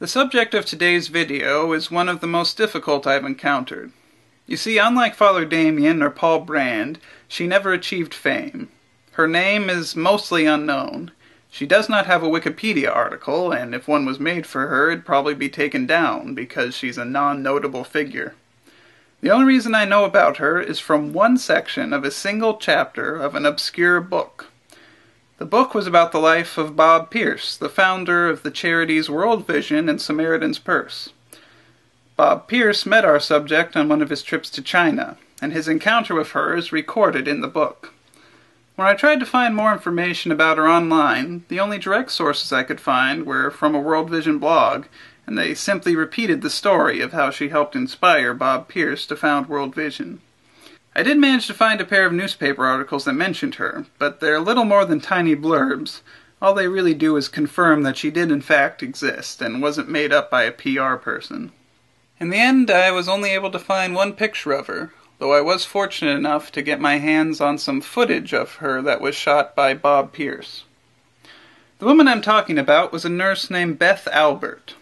The subject of today's video is one of the most difficult I've encountered. You see, unlike Father Damien or Paul Brand, she never achieved fame. Her name is mostly unknown. She does not have a Wikipedia article, and if one was made for her, it'd probably be taken down because she's a non-notable figure. The only reason I know about her is from one section of a single chapter of an obscure book. The book was about the life of Bob Pierce, the founder of the charities World Vision and Samaritan's Purse. Bob Pierce met our subject on one of his trips to China, and his encounter with her is recorded in the book. When I tried to find more information about her online, the only direct sources I could find were from a World Vision blog, and they simply repeated the story of how she helped inspire Bob Pierce to found World Vision. I did manage to find a pair of newspaper articles that mentioned her, but they're little more than tiny blurbs. All they really do is confirm that she did in fact exist, and wasn't made up by a PR person. In the end, I was only able to find one picture of her, though I was fortunate enough to get my hands on some footage of her that was shot by Bob Pierce. The woman I'm talking about was a nurse named Beth Albert.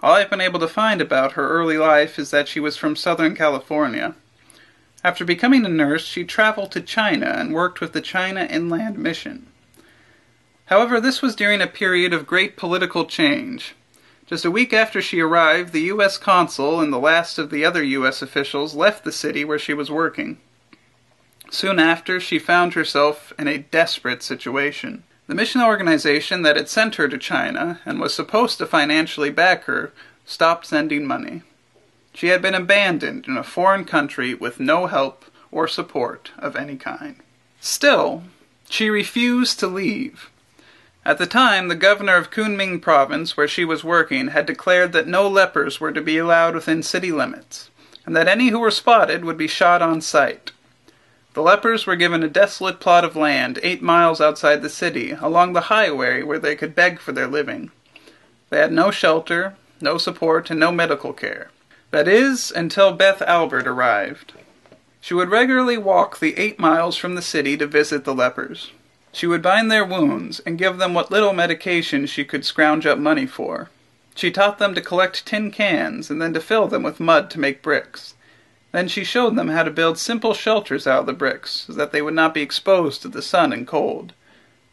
All I've been able to find about her early life is that she was from Southern California. After becoming a nurse, she traveled to China and worked with the China Inland Mission. However, this was during a period of great political change. Just a week after she arrived, the U.S. consul and the last of the other U.S. officials left the city where she was working. Soon after, she found herself in a desperate situation. The mission organization that had sent her to China, and was supposed to financially back her, stopped sending money. She had been abandoned in a foreign country with no help or support of any kind. Still, she refused to leave. At the time, the governor of Kunming province, where she was working, had declared that no lepers were to be allowed within city limits, and that any who were spotted would be shot on sight. The lepers were given a desolate plot of land 8 miles outside the city, along the highway where they could beg for their living. They had no shelter, no support, and no medical care. That is, until Beth Albert arrived. She would regularly walk the 8 miles from the city to visit the lepers. She would bind their wounds and give them what little medication she could scrounge up money for. She taught them to collect tin cans and then to fill them with mud to make bricks. Then she showed them how to build simple shelters out of the bricks so that they would not be exposed to the sun and cold.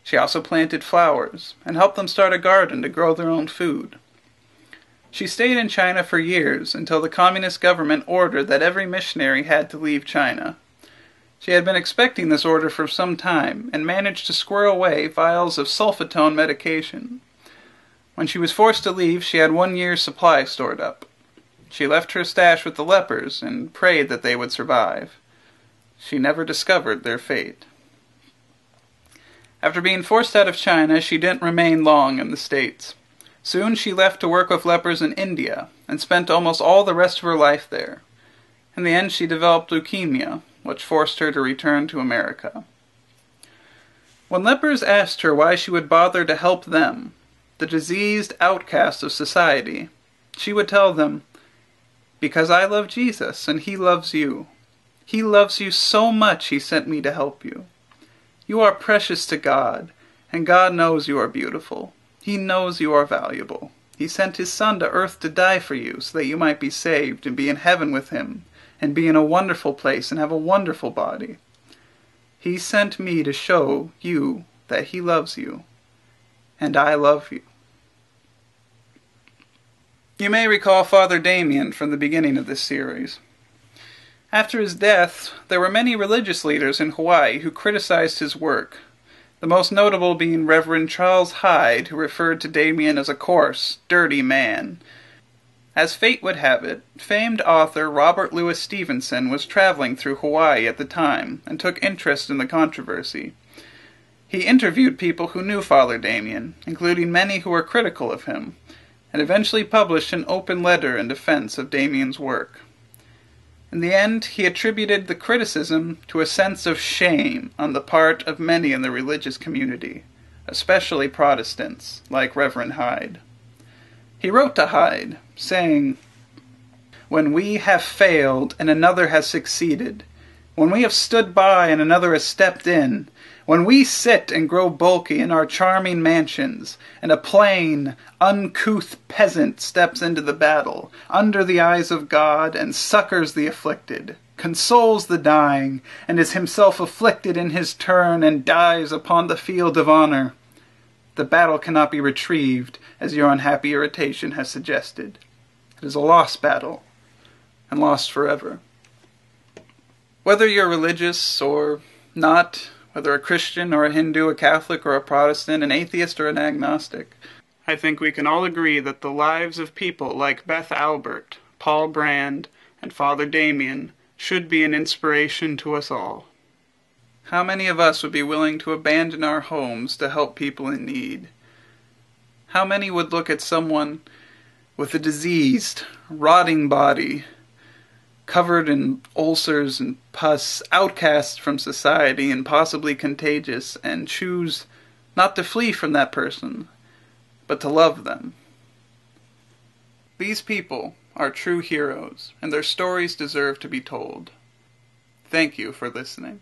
She also planted flowers and helped them start a garden to grow their own food. She stayed in China for years until the communist government ordered that every missionary had to leave China. She had been expecting this order for some time and managed to squirrel away vials of sulfatone medication. When she was forced to leave, she had 1 year's supply stored up. She left her stash with the lepers and prayed that they would survive. She never discovered their fate. After being forced out of China, she didn't remain long in the States. Soon she left to work with lepers in India, and spent almost all the rest of her life there. In the end, she developed leukemia, which forced her to return to America. When lepers asked her why she would bother to help them, the diseased outcast of society, she would tell them, "Because I love Jesus, and He loves you. He loves you so much He sent me to help you. You are precious to God, and God knows you are beautiful. He knows you are valuable. He sent His Son to earth to die for you so that you might be saved and be in heaven with Him and be in a wonderful place and have a wonderful body. He sent me to show you that He loves you, and I love you." You may recall Father Damien from the beginning of this series. After his death, there were many religious leaders in Hawaii who criticized his work, the most notable being Reverend Charles Hyde, who referred to Damien as a coarse, dirty man. As fate would have it, famed author Robert Louis Stevenson was traveling through Hawaii at the time and took interest in the controversy. He interviewed people who knew Father Damien, including many who were critical of him, and eventually published an open letter in defense of Damien's work. In the end, he attributed the criticism to a sense of shame on the part of many in the religious community, especially Protestants, like Reverend Hyde. He wrote to Hyde, saying, "When we have failed and another has succeeded, when we have stood by and another has stepped in, when we sit and grow bulky in our charming mansions, and a plain, uncouth peasant steps into the battle, under the eyes of God, and succors the afflicted, consoles the dying, and is himself afflicted in his turn, and dies upon the field of honor, the battle cannot be retrieved, as your unhappy irritation has suggested. It is a lost battle, and lost forever. Whether you're religious or not, whether a Christian or a Hindu, a Catholic or a Protestant, an atheist or an agnostic, I think we can all agree that the lives of people like Beth Albert, Paul Brand, and Father Damien should be an inspiration to us all. How many of us would be willing to abandon our homes to help people in need? How many would look at someone with a diseased, rotting body, covered in ulcers and pus, outcast from society and possibly contagious, and choose not to flee from that person, but to love them? These people are true heroes, and their stories deserve to be told. Thank you for listening.